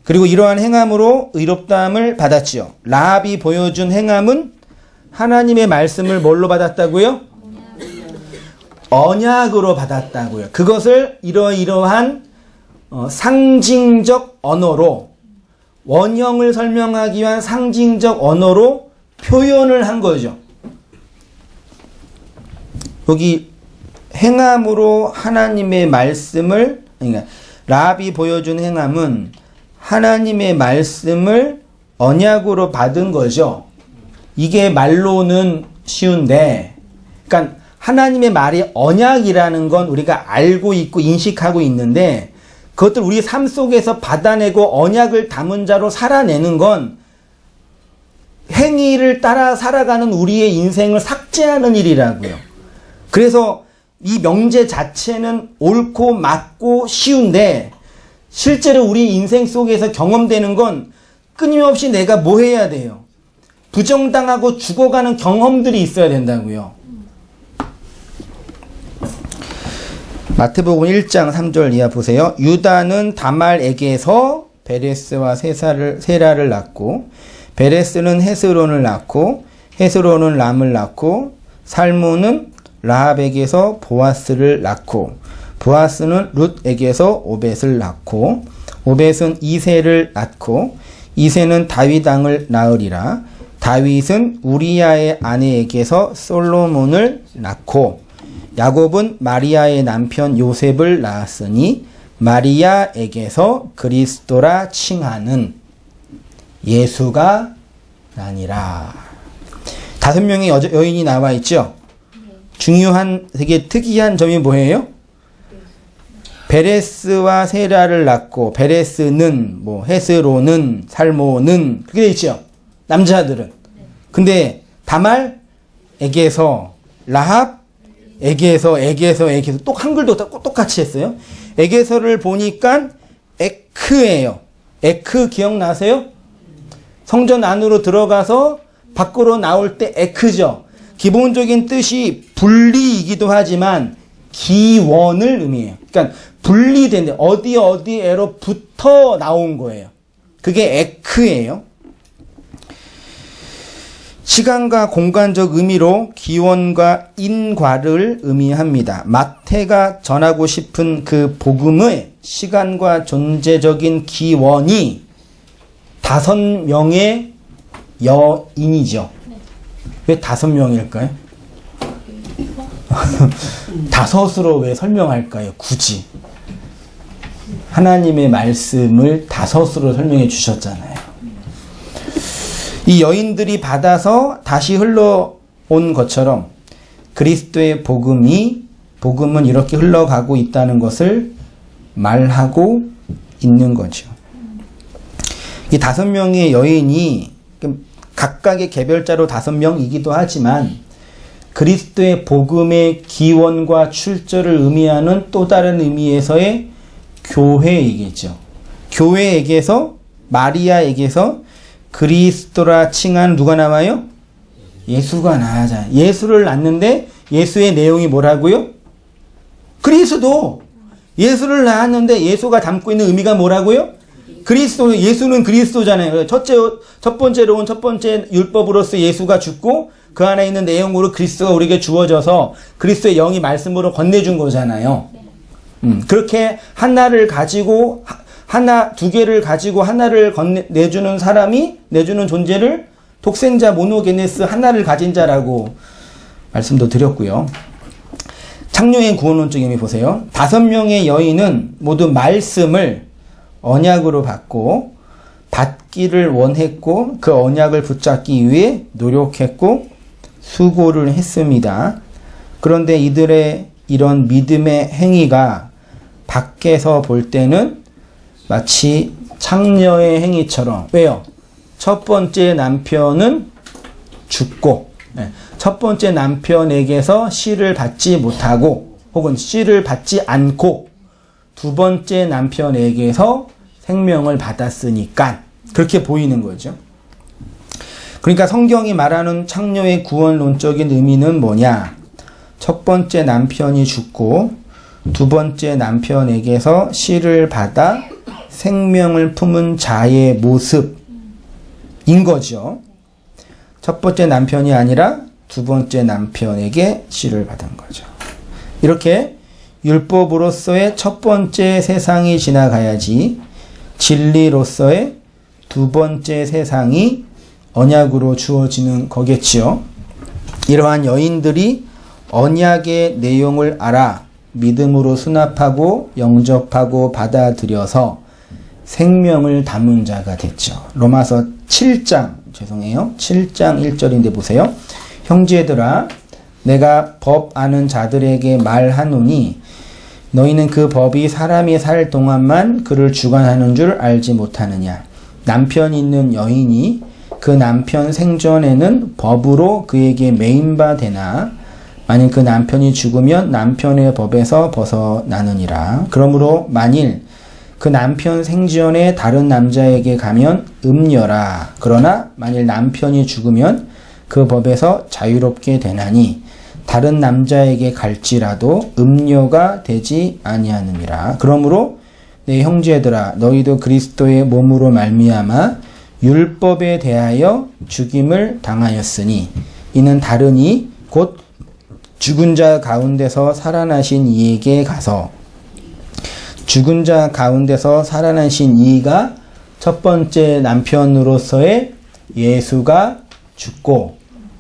그리고 이러한 행함으로 의롭다함을 받았지요. 라합이 보여준 행함은 하나님의 말씀을 뭘로 받았다고요? 언약으로 받았다고요. 그것을 이러이러한 상징적 언어로, 원형을 설명하기 위한 상징적 언어로 표현을 한 거죠. 여기 행함으로 하나님의 말씀을, 그러니까 라합이 보여준 행함은 하나님의 말씀을 언약으로 받은 거죠. 이게 말로는 쉬운데, 그러니까 하나님의 말이 언약이라는 건 우리가 알고 있고 인식하고 있는데, 그것들 우리 삶 속에서 받아내고 언약을 담은 자로 살아내는 건 행위를 따라 살아가는 우리의 인생을 삭제하는 일이라고요. 그래서 이 명제 자체는 옳고 맞고 쉬운데, 실제로 우리 인생 속에서 경험되는 건 끊임없이 내가 뭐 해야 돼요? 부정당하고 죽어가는 경험들이 있어야 된다고요. 마태복음 1장 3절 이하 보세요. 유다는 다말에게서 베레스와 세라를 낳고, 베레스는 헤스론을 낳고, 헤스론은 람을 낳고, 살모는 라합에게서 보아스를 낳고, 보아스는 룻에게서 오벳을 낳고, 오벳은 이새를 낳고, 이새는 다윗 왕을 낳으리라. 다윗은 우리야의 아내에게서 솔로몬을 낳고, 야곱은 마리아의 남편 요셉을 낳았으니 마리아에게서 그리스도라 칭하는 예수가 나니라. 5명의 여인이 나와 있죠. 중요한, 되게 특이한 점이 뭐예요? 베레스와 세라를 낳고, 베레스는 헤스로는, 살모는 그렇게 돼 있죠. 남자들은. 근데 다말에게서, 라합에게서 또 한글도 똑같이 했어요. 에게서를 보니까 에크예요. 에크 기억나세요? 성전 안으로 들어가서 밖으로 나올 때 에크죠. 기본적인 뜻이 분리이기도 하지만 기원을 의미해요. 그러니까 분리된데 어디에로 붙어 나온 거예요. 그게 에크예요. 시간과 공간적 의미로 기원과 인과를 의미합니다. 마태가 전하고 싶은 그 복음의 시간과 존재적인 기원이 5명의 여인이죠. 왜 5명일까요? 5으로 왜 설명할까요? 굳이. 하나님의 말씀을 5으로 설명해 주셨잖아요. 이 여인들이 받아서 다시 흘러온 것처럼 그리스도의 복음은 이렇게 흘러가고 있다는 것을 말하고 있는 거죠. 이 5명의 여인이 각각의 개별자로 5명이기도 하지만 그리스도의 복음의 기원과 출처를 의미하는 또 다른 의미에서의 교회이겠죠. 교회에게서, 마리아에게서 그리스도라 칭한 누가 나와요? 예수가 나와요. 예수를 낳는데 예수의 내용이 뭐라고요? 그리스도. 예수를 낳았는데 예수가 담고 있는 의미가 뭐라고요? 그리스도. 예수는 그리스도잖아요. 첫 번째로 온 첫 번째 율법으로서 예수가 죽고 그 안에 있는 내용으로 그리스도가 우리에게 주어져서 그리스도의 영이 말씀으로 건네준 거잖아요. 그렇게 하나를 가지고 두 개를 가지고 하나를 내주는 사람이, 내주는 존재를 독생자 모노게네스 하나를 가진 자라고 말씀도 드렸고요. 창조의 구원론적 의미 보세요. 5명의 여인은 모두 말씀을 언약으로 받고 받기를 원했고 그 언약을 붙잡기 위해 노력했고 수고를 했습니다. 그런데 이들의 이런 믿음의 행위가 밖에서 볼 때는 마치 창녀의 행위처럼, 왜요? 첫 번째 남편은 죽고, 첫 번째 남편에게서 씨를 받지 못하고 혹은 씨를 받지 않고 두 번째 남편에게서 생명을 받았으니까 그렇게 보이는 거죠. 그러니까 성경이 말하는 창녀의 구원론적인 의미는 뭐냐? 첫 번째 남편이 죽고 두 번째 남편에게서 씨를 받아 생명을 품은 자의 모습인 거죠. 첫 번째 남편이 아니라 두 번째 남편에게 씨를 받은 거죠. 이렇게 율법으로서의 첫 번째 세상이 지나가야지 진리로서의 두 번째 세상이 언약으로 주어지는 거겠지요. 이러한 여인들이 언약의 내용을 알아 믿음으로 수납하고 영접하고 받아들여서 생명을 담은 자가 됐죠. 로마서 7장 7장 1절인데 보세요. 형제들아 내가 법 아는 자들에게 말하노니 너희는 그 법이 사람이 살 동안만 그를 주관하는 줄 알지 못하느냐. 남편 있는 여인이 그 남편 생전에는 법으로 그에게 매인바 되나 만일 그 남편이 죽으면 남편의 법에서 벗어나느니라. 그러므로 만일 그 남편 생전에 다른 남자에게 가면 음녀라. 그러나 만일 남편이 죽으면 그 법에서 자유롭게 되나니 다른 남자에게 갈지라도 음녀가 되지 아니하느니라. 그러므로 내 형제들아 너희도 그리스도의 몸으로 말미암아 율법에 대하여 죽임을 당하였으니 이는 다르니 곧 죽은 자 가운데서 살아나신 이에게 가서 죽은 자 가운데서 살아나신 이가 첫 번째 남편으로서의 예수가 죽고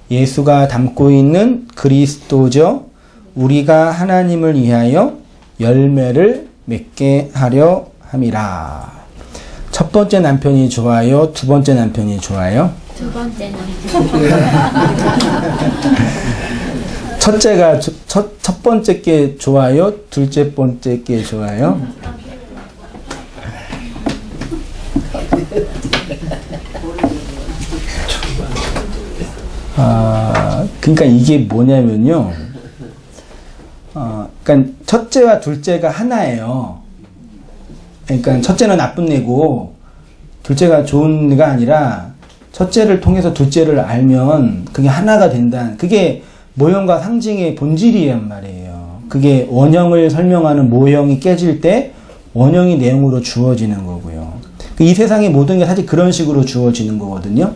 예수가 담고 있는 그리스도죠. 우리가 하나님을 위하여 열매를 맺게 하려 함이라. 첫 번째 남편이 좋아요? 두 번째 남편이 좋아요? 두 번째 남편. 첫째가 첫 번째 게 좋아요? 둘째 번째 게 좋아요? 그러니까 이게 뭐냐면요. 그러니까 첫째와 둘째가 하나예요. 그러니까 첫째는 나쁜 애고 둘째가 좋은 애가 아니라 첫째를 통해서 둘째를 알면 그게 하나가 된다는, 그게 모형과 상징의 본질이란 말이에요. 그게 원형을 설명하는 모형이 깨질 때 원형이 내용으로 주어지는 거고요. 이 세상의 모든 게 사실 그런 식으로 주어지는 거거든요.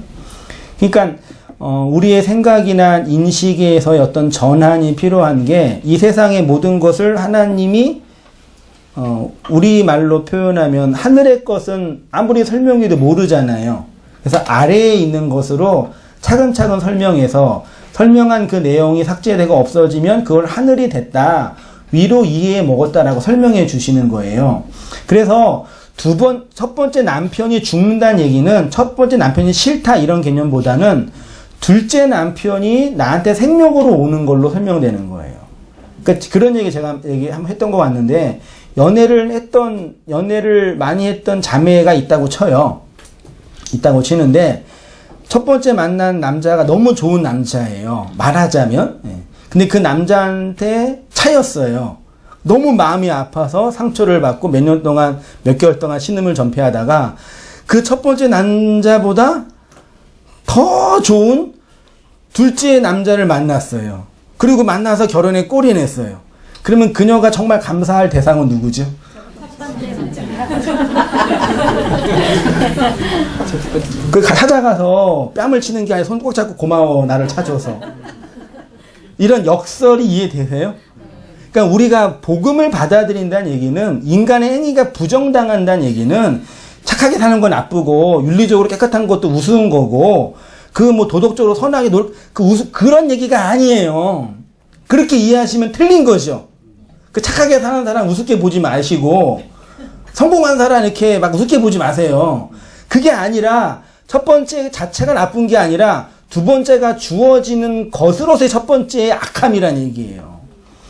그러니까 우리의 생각이나 인식에서의 어떤 전환이 필요한 게, 이 세상의 모든 것을 하나님이 우리말로 표현하면 하늘의 것은 아무리 설명해도 모르잖아요. 그래서 아래에 있는 것으로 차근차근 설명해서 설명한 그 내용이 삭제되고 없어지면 그걸 하늘이 됐다, 위로 이해해 먹었다라고 설명해 주시는 거예요. 그래서 첫 번째 남편이 죽는다는 얘기는 첫 번째 남편이 싫다 이런 개념보다는 둘째 남편이 나한테 생명으로 오는 걸로 설명되는 거예요. 그러니까 그런 얘기 제가 한번 했던 것 같는데, 연애를 많이 했던 자매가 있다고 쳐요. 있다고 치는데, 첫 번째 만난 남자가 너무 좋은 남자예요. 말하자면. 근데 그 남자한테 차였어요. 너무 마음이 아파서 상처를 받고 몇 개월 동안 신음을 전폐하다가 그 첫 번째 남자보다 더 좋은 둘째 남자를 만났어요. 그리고 만나서 결혼에 꼴이 냈어요. 그러면 그녀가 정말 감사할 대상은 누구죠? 그 찾아가서 뺨을 치는 게 아니라 손 꼭 잡고 고마워 나를 찾아서, 이런 역설이 이해되세요? 그러니까 우리가 복음을 받아들인다는 얘기는, 인간의 행위가 부정당한다는 얘기는 착하게 사는 건 나쁘고 윤리적으로 깨끗한 것도 우스운 거고 그 도덕적으로 선하게 그런 얘기가 아니에요. 그렇게 이해하시면 틀린 거죠. 그 착하게 사는 사람 우습게 보지 마시고 성공한 사람 이렇게 막 우습게 보지 마세요. 그게 아니라 첫 번째 자체가 나쁜 게 아니라 두 번째가 주어지는 것으로서의 첫 번째의 악함이란 얘기예요.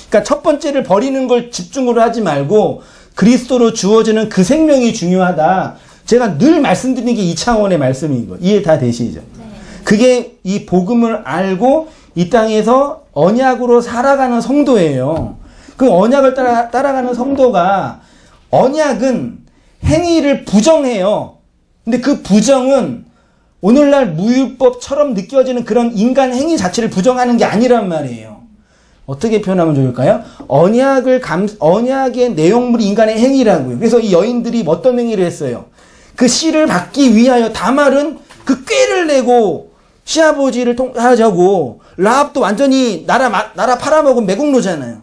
그러니까 첫 번째를 버리는 걸 집중으로 하지 말고 그리스도로 주어지는 그 생명이 중요하다. 제가 늘 말씀드리는 게 이 차원의 말씀인 거 이해 다 되시죠? 그게 이 복음을 알고 이 땅에서 언약으로 살아가는 성도예요. 그 언약을 따라가는 성도가, 언약은 행위를 부정해요. 근데 그 부정은 오늘날 무율법처럼 느껴지는 그런 인간 행위 자체를 부정하는 게 아니란 말이에요. 어떻게 표현하면 좋을까요? 언약의 내용물이 인간의 행위라고요. 그래서 이 여인들이 어떤 행위를 했어요? 그 씨를 받기 위하여 다말은 그 꾀를 내고 시아버지를 하자고, 라합도 완전히 나라 팔아먹은 매국노잖아요.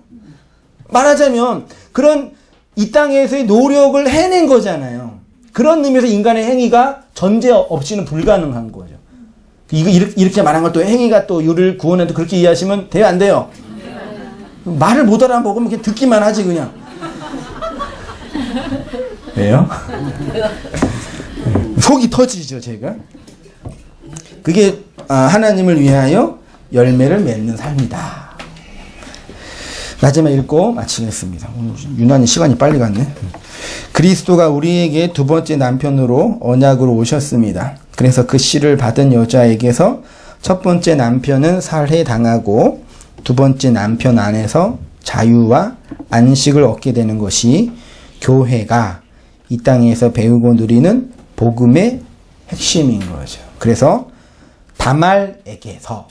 말하자면 그런 이 땅에서의 노력을 해낸 거잖아요. 그런 의미에서 인간의 행위가 전제 없이는 불가능한 거죠. 이거 이렇게 말한 걸 또 행위가 또 유를 구원해도 그렇게 이해하시면 돼요, 안 돼요? 말을 못 알아먹으면 그냥 듣기만 하지 그냥. 왜요? 속이 터지죠, 제가. 그게 하나님을 위하여 열매를 맺는 삶이다. 마지막 읽고 마치겠습니다. 유난히 시간이 빨리 갔네. 그리스도가 우리에게 두 번째 남편으로 언약으로 오셨습니다. 그래서 그 씨를 받은 여자에게서 첫 번째 남편은 살해당하고 두 번째 남편 안에서 자유와 안식을 얻게 되는 것이 교회가 이 땅에서 배우고 누리는 복음의 핵심인 거죠. 그래서 다말에게서,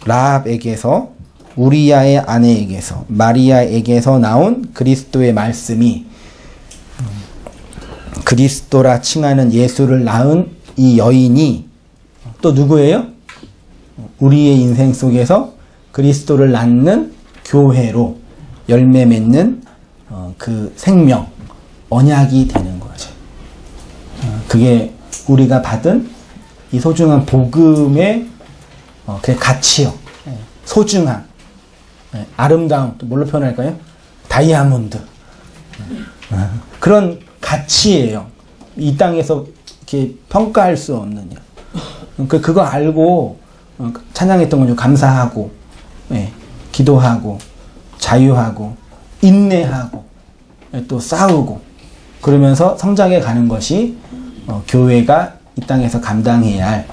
라합에게서, 우리아의 아내에게서, 마리아에게서 나온 그리스도의 말씀이 그리스도라 칭하는 예수를 낳은 이 여인이 또 누구예요? 우리의 인생 속에서 그리스도를 낳는 교회로 열매 맺는 그 생명, 언약이 되는 거죠. 그게 우리가 받은 이 소중한 복음의 그 가치요. 소중함, 아름다움, 또 뭘로 표현할까요? 다이아몬드. 그런 가치예요. 이 땅에서 이렇게 평가할 수 없는. 그거 알고 찬양했던 건 좀 감사하고, 기도하고, 자유하고, 인내하고, 또 싸우고, 그러면서 성장해 가는 것이 교회가 이 땅에서 감당해야 할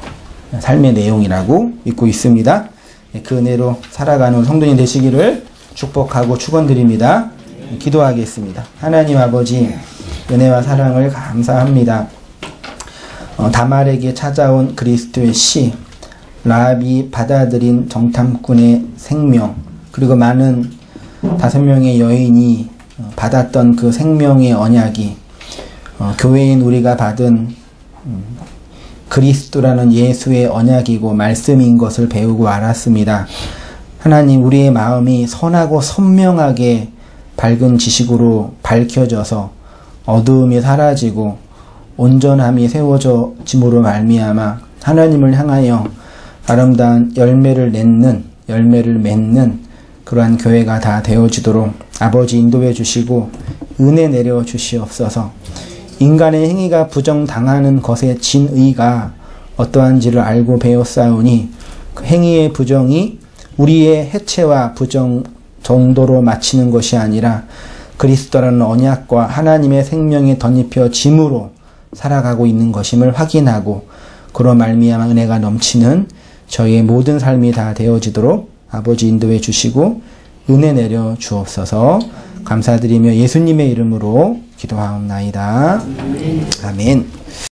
삶의 내용이라고 믿고 있습니다. 그 은혜로 살아가는 성도님 되시기를 축복하고 축원드립니다. 기도하겠습니다. 하나님 아버지, 은혜와 사랑을 감사합니다. 다말에게 찾아온 그리스도의 씨, 라합이 받아들인 정탐꾼의 생명, 그리고 많은 5명의 여인이 받았던 그 생명의 언약이 교회인 우리가 받은 그리스도라는 예수의 언약이고 말씀인 것을 배우고 알았습니다. 하나님, 우리의 마음이 선하고 선명하게 밝은 지식으로 밝혀져서 어두움이 사라지고 온전함이 세워짐으로 말미암아 하나님을 향하여 아름다운 열매를 맺는 그러한 교회가 다 되어지도록 아버지 인도해 주시고 은혜 내려 주시옵소서. 인간의 행위가 부정당하는 것의 진의가 어떠한지를 알고 배웠사오니 그 행위의 부정이 우리의 해체와 부정 정도로 마치는 것이 아니라 그리스도라는 언약과 하나님의 생명에 덧입혀짐으로 살아가고 있는 것임을 확인하고 그로 말미암아 은혜가 넘치는 저희의 모든 삶이 다 되어지도록 아버지 인도해 주시고 은혜 내려 주옵소서. 감사드리며 예수님의 이름으로 기도하옵나이다. 아멘.